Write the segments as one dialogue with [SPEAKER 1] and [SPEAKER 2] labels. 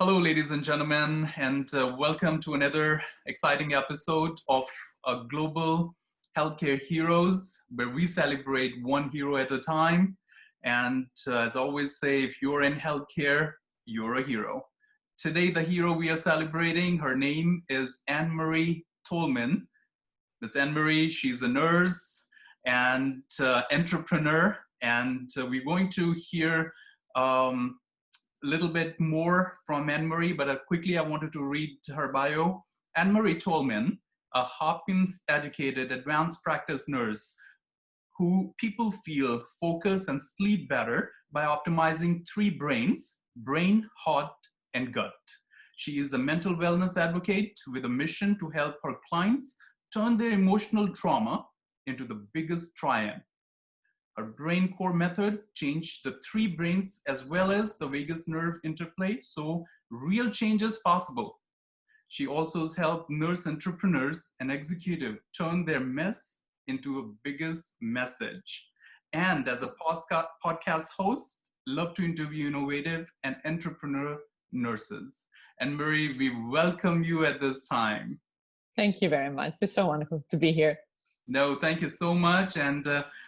[SPEAKER 1] Hello, ladies and gentlemen, and welcome to another exciting episode of Global Healthcare Heroes, where we celebrate one hero at a time. And as I always say, if you're in healthcare, you're a hero. Today, the hero we are celebrating, her name is Annemarie Tolman. Miss Annemarie, she's a nurse and entrepreneur, and we're going to hear little bit more from Annemarie, but quickly I wanted to read her bio. Annemarie Tolman, a Hopkins educated advanced practice nurse who people feel focus and sleep better by optimizing three brains: brain, heart, and gut. She is a mental wellness advocate with a mission to help her clients turn their emotional trauma into the biggest triumph. Her BrainsCore method changed the three brains as well as the vagus nerve interplay, so real change is possible. She also has helped nurse entrepreneurs and executives turn their mess into a biggest message. And as a podcast host, love to interview innovative and entrepreneur nurses. And Marie, we welcome you at this time.
[SPEAKER 2] Thank you very much. It's so wonderful to be here.
[SPEAKER 1] No, thank you so much. And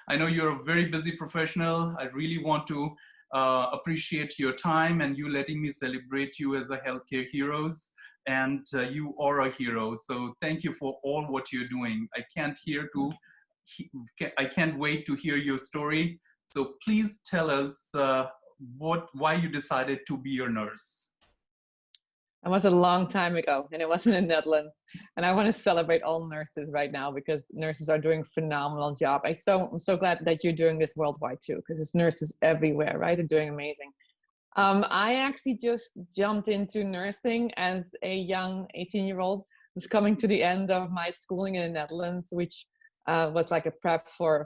[SPEAKER 1] I know you're a very busy professional. I really want to appreciate your time and you letting me celebrate you as a healthcare heroes. And you are a hero. So thank you for all what you're doing. I can't wait to hear your story. So please tell us why you decided to be a nurse.
[SPEAKER 2] It was a long time ago, and it was in the Netherlands. And I want to celebrate all nurses right now because nurses are doing a phenomenal job. I'm so glad that you're doing this worldwide too, because there's nurses everywhere, right? They're doing amazing. I actually just jumped into nursing as a young 18-year-old. Was coming to the end of my schooling in the Netherlands, which was like a prep for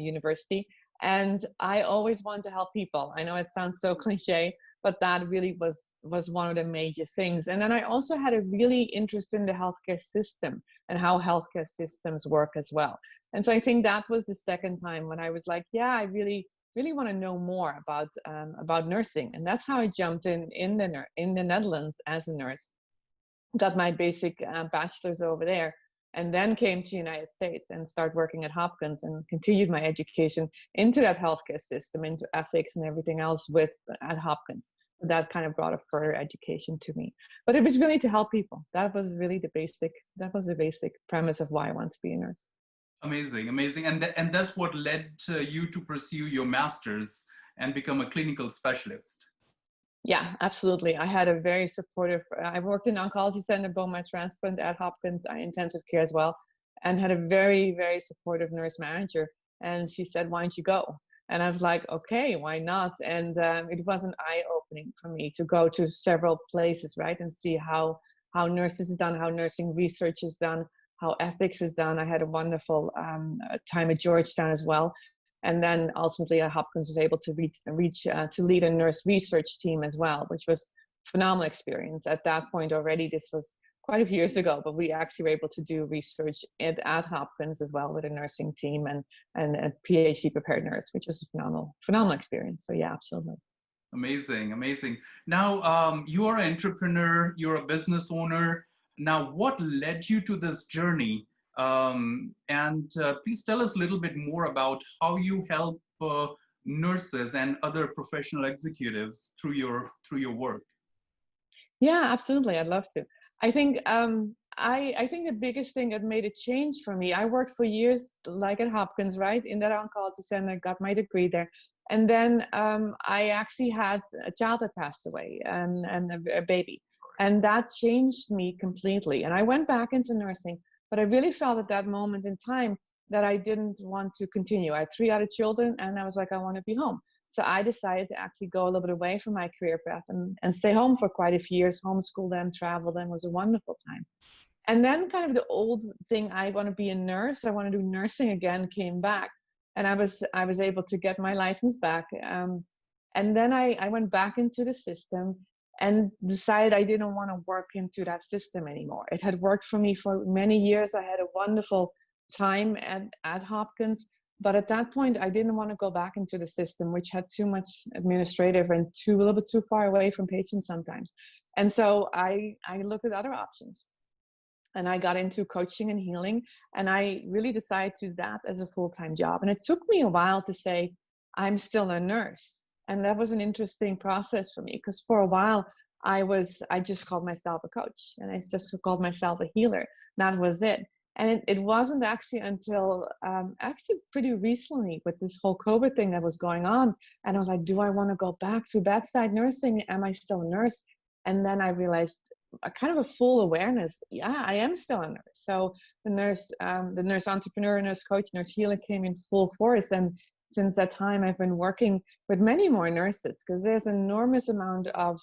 [SPEAKER 2] university. And I always wanted to help people. I know it sounds so cliche, but that really was one of the major things. And then I also had a really interest in the healthcare system and how healthcare systems work as well. And so I think that was the second time when I was like, yeah, I really want to know more about nursing. And that's how I jumped in the Netherlands as a nurse. Got my basic bachelor's over there, and then came to the United States and started working at Hopkins and continued my education into that healthcare system, into ethics and everything else at Hopkins. That kind of brought a further education to me. But it was really to help people. That was the basic premise of why I wanted to be a nurse.
[SPEAKER 1] Amazing, amazing. And that's what led you to pursue your master's and become a clinical specialist.
[SPEAKER 2] Yeah, absolutely. I had a very supportive, I worked in oncology center, bone marrow transplant at Hopkins, intensive care as well, and had a very, very supportive nurse manager. And she said, why don't you go? And I was like, okay, why not? And it was an eye-opening for me to go to several places, right? And see how nurses is done, how nursing research is done, how ethics is done. I had a wonderful time at Georgetown as well. And then ultimately at Hopkins was able to to lead a nurse research team as well, which was a phenomenal experience. At that point already, this was quite a few years ago, but we actually were able to do research at Hopkins as well with a nursing team and a PhD prepared nurse, which was a phenomenal experience. So yeah, absolutely.
[SPEAKER 1] Amazing, amazing. Now, you are an entrepreneur, you're a business owner. Now, what led you to this journey? And please tell us a little bit more about how you help nurses and other professional executives through your work.
[SPEAKER 2] Yeah, absolutely. I'd love to. I think I think the biggest thing that made a change for me, I worked for years like at Hopkins, right, in that oncology center, got my degree there. And then I actually had a child that passed away and a baby. And that changed me completely. And I went back into nursing, but I really felt at that moment in time that I didn't want to continue. I had 3 other children and I was like, I want to be home. So I decided to actually go a little bit away from my career path and stay home for quite a few years, homeschool them, travel them. It was a wonderful time. And then kind of the old thing, I want to be a nurse, I want to do nursing again, came back. And I was able to get my license back. And then I went back into the system and decided I didn't want to work into that system anymore. It had worked for me for many years. I had a wonderful time at Hopkins, But at that point, I didn't want to go back into the system, which had too much administrative and a little bit too far away from patients sometimes. And so I looked at other options. And I got into coaching and healing, and I really decided to do that as a full-time job. And it took me a while to say, I'm still a nurse. And that was an interesting process for me, because for a while I just called myself a coach, and I just called myself a healer. That was it. And it wasn't actually until actually pretty recently with this whole COVID thing that was going on. And I was like, do I want to go back to bedside nursing? Am I still a nurse? And then I realized a kind of a full awareness. Yeah, I am still a nurse. So the nurse entrepreneur, nurse coach, nurse healer came in full force. And since that time, I've been working with many more nurses, because there's an enormous amount of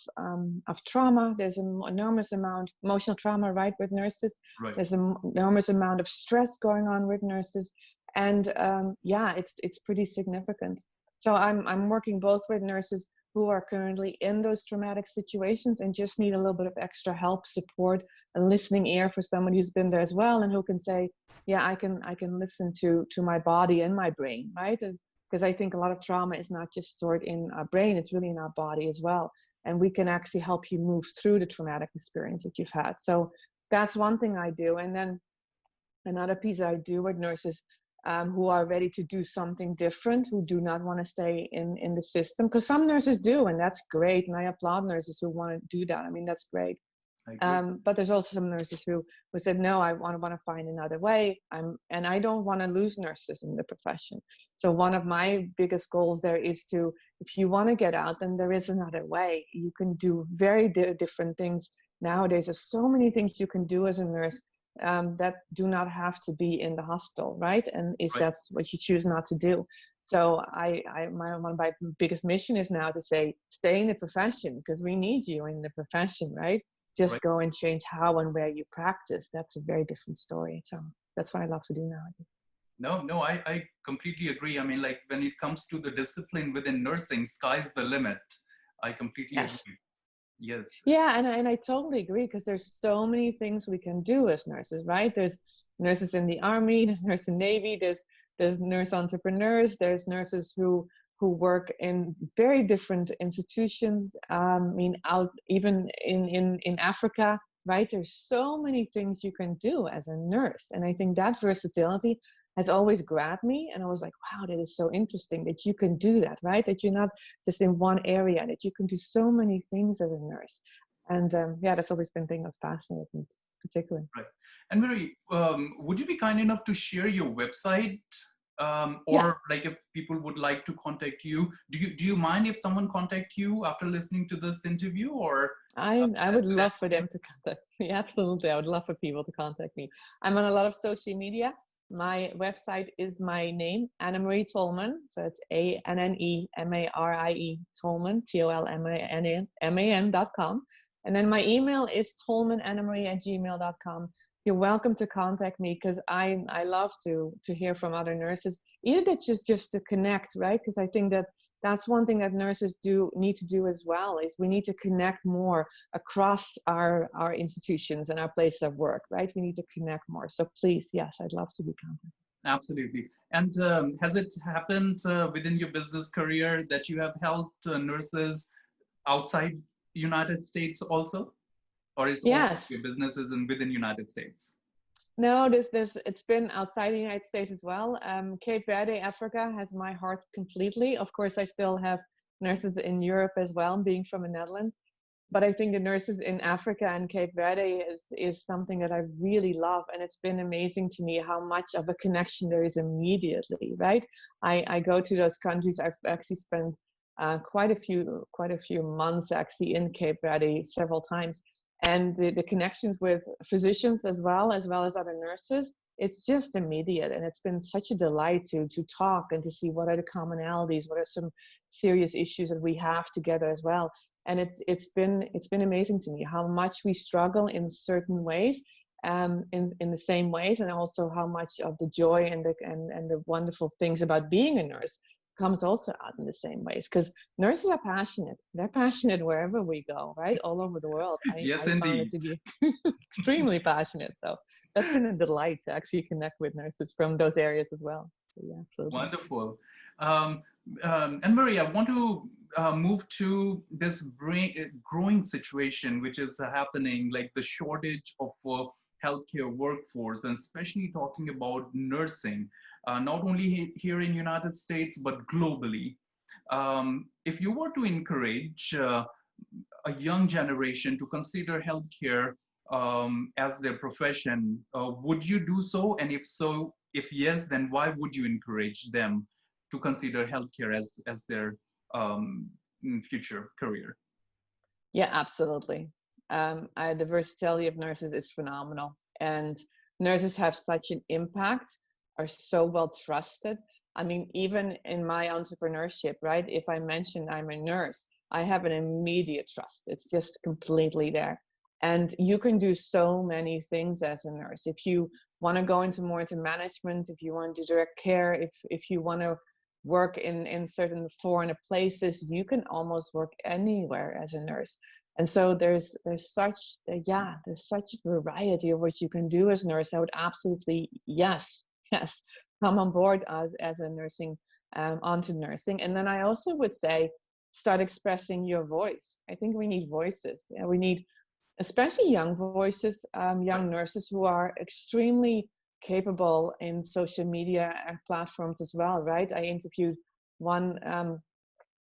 [SPEAKER 2] trauma. There's an enormous amount of emotional trauma, right, with nurses.
[SPEAKER 1] Right.
[SPEAKER 2] There's an enormous amount of stress going on with nurses, and yeah, it's pretty significant. So I'm working both with nurses who are currently in those traumatic situations and just need a little bit of extra help, support, a listening ear for somebody who's been there as well, and who can say, yeah, I can listen to my body and my brain, right? Because I think a lot of trauma is not just stored in our brain, it's really in our body as well. And we can actually help you move through the traumatic experience that you've had. So that's one thing I do. And then another piece that I do with nurses who are ready to do something different, who do not want to stay in the system. Because some nurses do, and that's great. And I applaud nurses who want to do that. I mean, that's great. But there's also some nurses who said, no, I want to find another way. And I don't want to lose nurses in the profession. So one of my biggest goals there is to, if you want to get out, then there is another way. You can do very different things. Nowadays, there's so many things you can do as a nurse that do not have to be in the hospital, right? And if that's what you choose not to do. So one of my biggest mission is now to say, stay in the profession, because we need you in the profession, right? Just go and change how and where you practice. That's a very different story. So that's what I love to do now.
[SPEAKER 1] No, I completely agree. I mean, like when it comes to the discipline within nursing, sky's the limit. I completely agree. Yes.
[SPEAKER 2] Yeah, and I totally agree, because there's so many things we can do as nurses, right? There's nurses in the Army, there's nurses in the Navy, there's nurse entrepreneurs, there's nurses who work in very different institutions. I mean, out even in Africa, right? There's so many things you can do as a nurse, and I think that versatility has always grabbed me. And I was like, wow, that is so interesting that you can do that, right? That you're not just in one area, that you can do so many things as a nurse. And yeah, that's always been a thing that's fascinating me, particularly.
[SPEAKER 1] Right. And Marie, would you be kind enough to share your website? Or like if people would like to contact you, do you mind if someone contact you after listening to this interview? Or
[SPEAKER 2] I would love for them to contact me. Absolutely, I would love for people to contact me. I'm on a lot of social media. My website is my name, Annemarie Tolman. So it's ANNEMARIE Tolman, TOLMAN.com. And then my email is tolmanannemarie@gmail.com. You're welcome to contact me, because I love to hear from other nurses, either that's just to connect, right? Because I think that's one thing that nurses need to do as well, is we need to connect more across our institutions and our place of work, right? We need to connect more. So please, yes, I'd love to be contacted.
[SPEAKER 1] Absolutely. And has it happened within your business career that you have helped nurses outside United States also? Or is all your businesses within United States?
[SPEAKER 2] No, it's been outside the United States as well. Cape Verde, Africa has my heart completely. Of course, I still have nurses in Europe as well, being from the Netherlands. But I think the nurses in Africa and Cape Verde is something that I really love. And it's been amazing to me how much of a connection there is immediately, right? I go to those countries. I've actually spent quite a few months actually in Cape Verde several times. And the connections with physicians as well as other nurses, it's just immediate. And it's been such a delight to talk and to see what are the commonalities, what are some serious issues that we have together as well. And it's been amazing to me how much we struggle in certain ways, in the same ways, and also how much of the joy and the wonderful things about being a nurse comes also out in the same ways, because nurses are passionate. They're passionate wherever we go, right? All over the world. I found it to be extremely passionate. So that's been a delight to actually connect with nurses from those areas as well. Yeah, absolutely.
[SPEAKER 1] Wonderful. Um, Anne-Marie, I want to move to this growing situation, which is happening, like the shortage of healthcare workforce, and especially talking about nursing, not only here in United States, but globally. If you were to encourage a young generation to consider healthcare as their profession, would you do so? And if so, if yes, then why would you encourage them to consider healthcare as their future career?
[SPEAKER 2] Yeah, absolutely. The versatility of nurses is phenomenal, and nurses have such an impact, are so well trusted. I mean, even in my entrepreneurship, right? If I mention I'm a nurse, I have an immediate trust. It's just completely there. And you can do so many things as a nurse. If you want to go into more into management, if you want to do direct care, if you want to work in certain foreign places, you can almost work anywhere as a nurse. And so there's such there's such variety of what you can do as a nurse. I would absolutely yes come on board as a nursing onto nursing. And then I also would say start expressing your voice. I think we need voices. We need especially young voices, young nurses who are extremely capable in social media and platforms as well, right? I interviewed one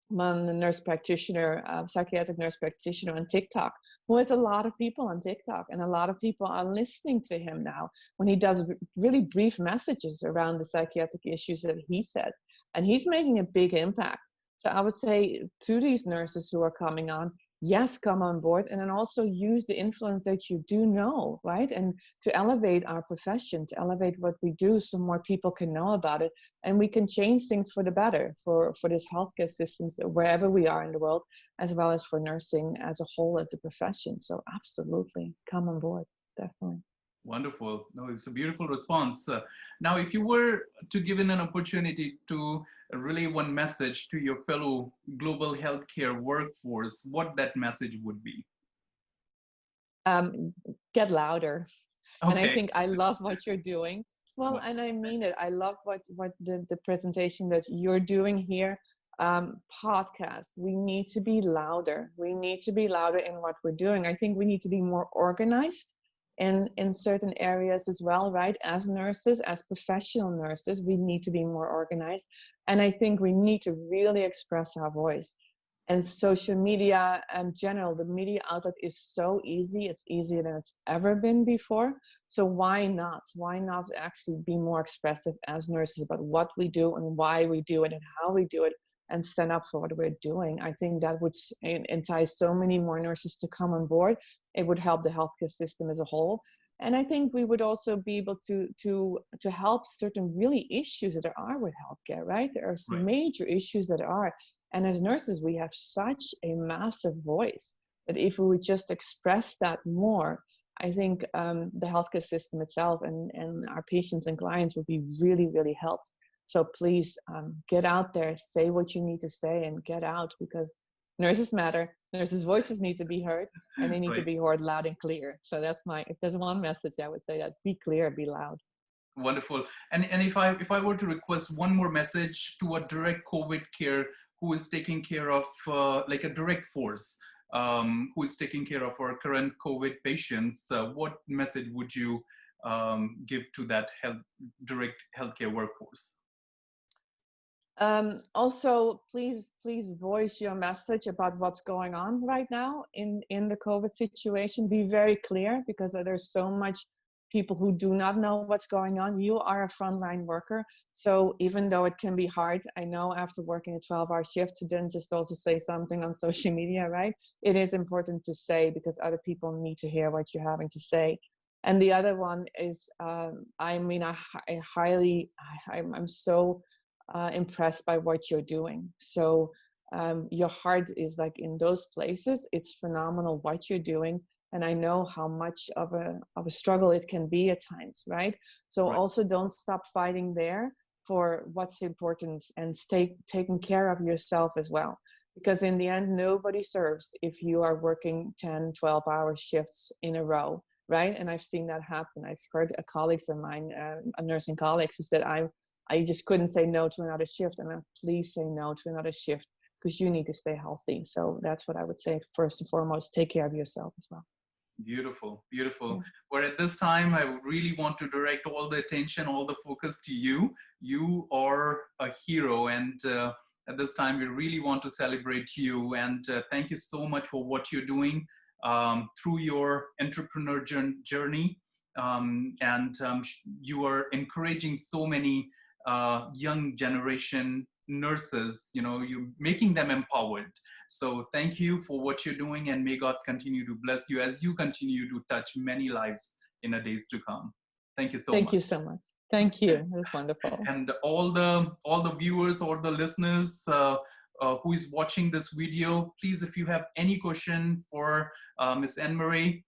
[SPEAKER 2] one nurse practitioner, psychiatric nurse practitioner on TikTok, who has a lot of people on TikTok, and a lot of people are listening to him now when he does really brief messages around the psychiatric issues that he said, and he's making a big impact. So I would say to these nurses who are coming on, yes, come on board, and then also use the influence that you do know, right? And to elevate our profession, to elevate what we do so more people can know about it, and we can change things for the better for this healthcare systems wherever we are in the world, as well as for nursing as a whole as a profession. So absolutely come on board, definitely.
[SPEAKER 1] Wonderful. No, it's a beautiful response. Now, if you were to give in an opportunity to relay one message to your fellow global healthcare workforce, what that message would be?
[SPEAKER 2] um, get louder. And I
[SPEAKER 1] Okay.
[SPEAKER 2] think I love what you're doing. Well, and I mean it. I love what the presentation that you're doing here. Podcast. We need to be louder. We need to be louder in what we're doing. I think we need to be more organized in certain areas as well, right? As nurses, as professional nurses, we need to be more organized. And I think we need to really express our voice. And social media in general, the media outlet is so easy. It's easier than it's ever been before. So why not? Why not actually be more expressive as nurses about what we do and why we do it and how we do it, and stand up for what we're doing? I think that would entice so many more nurses to come on board. It would help the healthcare system as a whole. And I think we would also be able to help certain really issues that there are with healthcare, right? There are some
[SPEAKER 1] Right.
[SPEAKER 2] major issues that are. And as nurses, we have such a massive voice that if we would just express that more, I think the healthcare system itself and our patients and clients would be really, really helped. So please get out there, say what you need to say, and get out, because nurses matter. Nurses' voices need to be heard, and they need to
[SPEAKER 1] Right.
[SPEAKER 2] be heard loud and clear. So that's if there's one message, I would say that: be clear, be loud.
[SPEAKER 1] Wonderful. And if I were to request one more message to a direct COVID care who is taking care of like a direct force, who is taking care of our current COVID patients, what message would you give to that direct healthcare workforce?
[SPEAKER 2] Also, please voice your message about what's going on right now in the COVID situation. Be very clear, because there's so much people who do not know what's going on. You are a frontline worker, so even though it can be hard, I know after working a 12-hour shift, to then just also say something on social media, right? It is important to say, because other people need to hear what you're having to say. And the other one is, I mean, I'm so impressed by what you're doing. So your heart is like in those places. It's phenomenal what you're doing. And I know how much of a struggle it can be at times, right? So
[SPEAKER 1] Right.
[SPEAKER 2] also don't stop fighting there for what's important, and stay taking care of yourself as well. Because in the end, nobody serves if you are working 10, 12-hour shifts in a row, right? And I've seen that happen. I've heard colleagues of mine, nursing colleagues, who said, I just couldn't say no to another shift. And then please say no to another shift, because you need to stay healthy. So that's what I would say. First and foremost, take care of yourself as well.
[SPEAKER 1] Beautiful, beautiful.
[SPEAKER 2] Yeah.
[SPEAKER 1] But at this time, I really want to direct all the attention, all the focus to you. You are a hero, and at this time, we really want to celebrate you. And thank you so much for what you're doing through your entrepreneur journey. And you are encouraging so many young generation nurses. You know, you making them empowered. So thank you for what you're doing, and may God continue to bless you as you continue to touch many lives in the days to come. Thank you so
[SPEAKER 2] Thank
[SPEAKER 1] much.
[SPEAKER 2] you so much. Thank you. That's wonderful.
[SPEAKER 1] And all the viewers or the listeners who is watching this video, please, if you have any question for Miss Annemarie,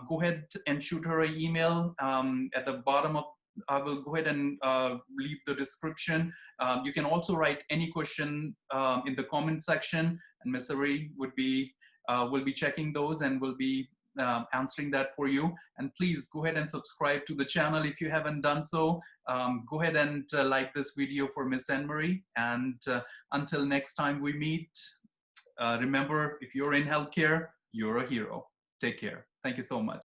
[SPEAKER 1] go ahead and shoot her an email at the bottom of. I will go ahead and leave the description. You can also write any question in the comment section, and Miss Annemarie will be checking those and will be answering that for you. And please go ahead and subscribe to the channel if you haven't done so. Go ahead and like this video for Miss Annemarie. And until next time we meet, remember, if you're in healthcare, you're a hero. Take care. Thank you so much.